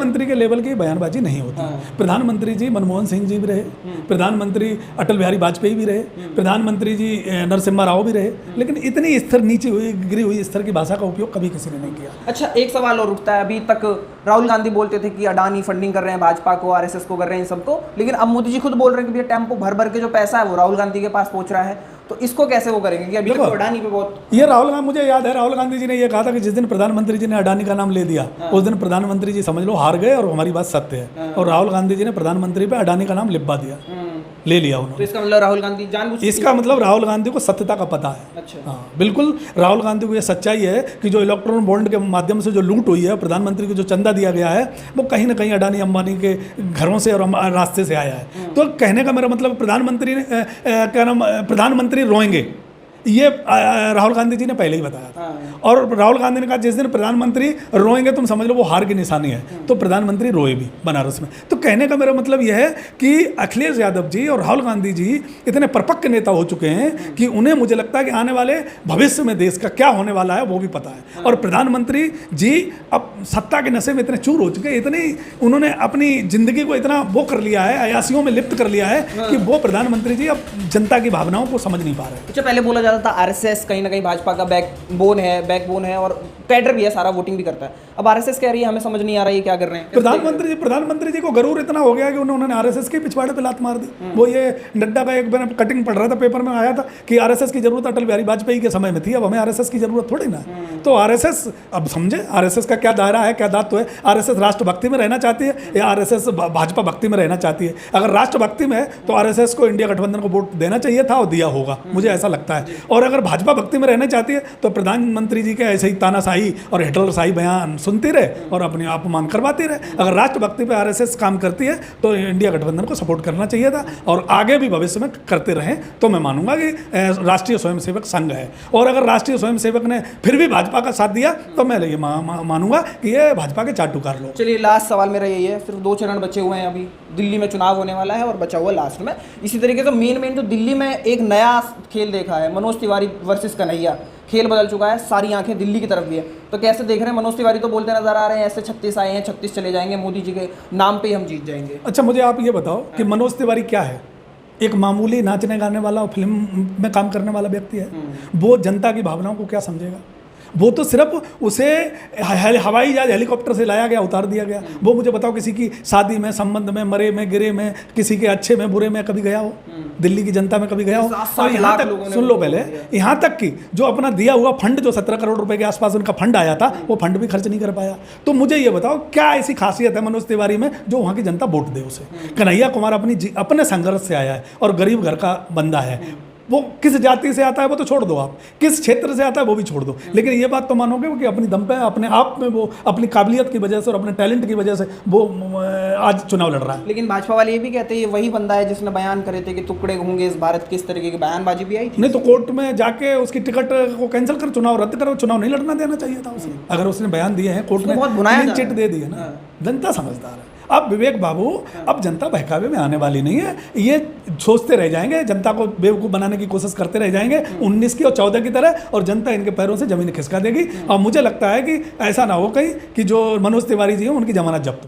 प्रधानमंत्री के लेवल की बयानबाजी नहीं होती। प्रधानमंत्री जी मनमोहन सिंह जी भी रहे, प्रधानमंत्री अटल बिहारी वाजपेयी भी रहे, प्रधानमंत्री जी नरसिम्हा राव भी रहे, लेकिन इतनी स्तर नीचे हुई गिरी हुई स्तर की भाषा का उपयोग कभी किसी ने नहीं किया। अच्छा, एक सवाल और उठता है, अभी तक राहुल गांधी बोलते थे कि अडानी फंडिंग कर रहे हैं भाजपा को, आरएसएस को कर रहे हैं, सबको, लेकिन अब मोदी जी खुद बोल रहे हैं कि भैया टेम्पो भर भर के जो पैसा है वो राहुल गांधी के पास पहुंच रहा है, तो इसको कैसे वो करेंगे कि अभी तक अडानी पे बहुत ये राहुल गांधी, मुझे याद है राहुल गांधी जी ने ये कहा था कि जिस दिन प्रधानमंत्री जी ने अडानी का नाम ले दिया उस दिन प्रधानमंत्री जी समझ लो हार गए और हमारी बात सत्य है। और राहुल गांधी जी ने प्रधानमंत्री पे अडानी का नाम लिखवा दिया, ले लिया उन्होंने। तो इसका मतलब राहुल गांधी जानबूझ, इसका मतलब राहुल गांधी को सत्यता का पता है। अच्छा, हाँ बिल्कुल, राहुल गांधी को ये सच्चाई है कि जो इलेक्ट्रॉनिक बॉन्ड के माध्यम से जो लूट हुई है, प्रधानमंत्री को जो चंदा दिया गया है, वो कहीं ना कहीं अडानी अंबानी के घरों से और रास्ते से आया है। तो कहने का मेरा मतलब प्रधानमंत्री ने क्या नाम, प्रधानमंत्री रोएंगे, ये राहुल गांधी जी ने पहले ही बताया था। और राहुल गांधी ने कहा जिस दिन प्रधानमंत्री रोएंगे तुम समझ लो वो हार की निशानी है, तो प्रधानमंत्री रोए भी बनारस में। तो कहने का मेरा मतलब यह है कि अखिलेश यादव जी और राहुल गांधी जी इतने परिपक्व नेता हो चुके हैं कि उन्हें, मुझे लगता है कि आने वाले भविष्य में देश का क्या होने वाला है वो भी पता है। और प्रधानमंत्री जी अब सत्ता के नशे में इतने चूर हो चुके हैं, इतनी उन्होंने अपनी जिंदगी को इतना वो कर लिया है, अयासियों में लिप्त कर लिया है कि वो प्रधानमंत्री जी अब जनता की भावनाओं को समझ नहीं पा रहे। अच्छा, पहले बोला था आरएसएस कहीं ना कहीं भाजपा का बैकबोन है और कैडर भी है, सारा वोटिंग भी करता है। अब आरएसएस कह रही है हमें समझ नहीं आ रहा है क्या कर रहे हैं। प्रधानमंत्री जी को गरूर इतना हो गया कि उन्होंने आरएसएस के पिछवाड़े पे लात मार दी। वो ये नड्डा का एक बार कटिंग पढ़ रहा था, पेपर में आया था कि आरएसएस की जरूरत अटल बिहारी वाजपेयी के समय में थी, अब हमें आरएसएस की जरूरत थोड़ी ना। तो आरएसएस अब समझे आरएसएस का क्या दायरा है, क्या दायित्व है। आरएसएस राष्ट्रभक्ति में रहना चाहती है या आरएसएस भाजपा भक्ति में रहना चाहती है? अगर राष्ट्रभक्ति में है तो आरएसएस को इंडिया गठबंधन को वोट देना चाहिए था और दिया होगा, मुझे ऐसा लगता है। और अगर भाजपा भक्ति में रहना चाहती है तो प्रधानमंत्री जी के ऐसे ही तानाशाही और हिटलरशाही बयान सुनती रहे और अपने अपमान करवाती रहे। अगर राष्ट्रभक्ति पे आरएसएस काम करती है तो इंडिया गठबंधन को सपोर्ट करना चाहिए था और आगे भी भविष्य में करते रहें तो मैं मानूंगा कि राष्ट्रीय स्वयंसेवक संघ है। और अगर राष्ट्रीय स्वयंसेवक ने फिर भी भाजपा का साथ दिया तो मैं ये मानूंगा कि ये भाजपा के चाटुकार लोग। चलिए, लास्ट सवाल मेरा यही है, सिर्फ 2 चरण बचे हुए हैं, अभी दिल्ली में चुनाव होने वाला है और बचा हुआ लास्ट में। इसी तरीके से मेन तो दिल्ली में एक नया खेल देखा है, मनोज तिवारी वर्सेस कन्हैया। खेल बदल चुका है, सारी आंखें दिल्ली की तरफ भी है। तो कैसे देख रहे हैं? मनोज तिवारी तो बोलते नजर आ रहे हैं ऐसे 36 आए हैं, 36 चले जाएंगे, मोदी जी के नाम पे ही हम जीत जाएंगे। अच्छा, मुझे आप ये बताओ कि मनोज तिवारी क्या है? एक मामूली नाचने गाने वाला और फिल्म में काम करने वाला व्यक्ति है। वो जनता की भावनाओं को क्या समझेगा? वो तो सिर्फ उसे हवाई जहाज हेलीकॉप्टर से लाया गया, उतार दिया गया। वो मुझे बताओ किसी की शादी में, संबंध में, मरे में, गिरे में, किसी के अच्छे में, बुरे में कभी गया हो? दिल्ली की जनता में कभी गया हो? और यहाँ तक सुन लो पहले, यहाँ तक कि जो अपना दिया हुआ फंड, जो 17 करोड़ रुपए के आसपास उनका फंड आया था, वो फंड भी खर्च नहीं कर पाया। तो मुझे ये बताओ क्या ऐसी खासियत है मनोज तिवारी में जो वहाँ की जनता वोट दे उसे? कन्हैया कुमार अपने संघर्ष से आया है और गरीब घर का बंदा है। वो किस जाति से आता है वो तो छोड़ दो, आप किस क्षेत्र से आता है वो भी छोड़ दो, लेकिन ये बात तो मानोगे कि अपनी दम पे, अपने आप में, वो अपनी काबिलियत की वजह से और अपने टैलेंट की वजह से वो आज चुनाव लड़ रहा है। लेकिन भाजपा वाले ये भी कहते हैं ये वही बंदा है जिसने बयान करे थे कि टुकड़े होंगे इस भारत के, इस तरीके की बयानबाजी भी आई थी। नहीं तो कोर्ट में जाके उसकी टिकट को कैंसिल कर, चुनाव रद्द करो, चुनाव नहीं लड़ना देना चाहिए था उसे। अगर उसने बयान दिए हैं, कोर्ट ने क्लीन चिट दे दी है ना, जनता समझदार है। अब विवेक बाबू, अब जनता बहकावे में आने वाली नहीं है। ये सोचते रह जाएंगे, जनता को बेवकूफ़ बनाने की कोशिश करते रह जाएंगे 19 की और 14 की तरह, और जनता इनके पैरों से जमीन खिसका देगी। और मुझे लगता है कि ऐसा ना हो कहीं कि जो मनोज तिवारी जी हैं उनकी जमानत जब्त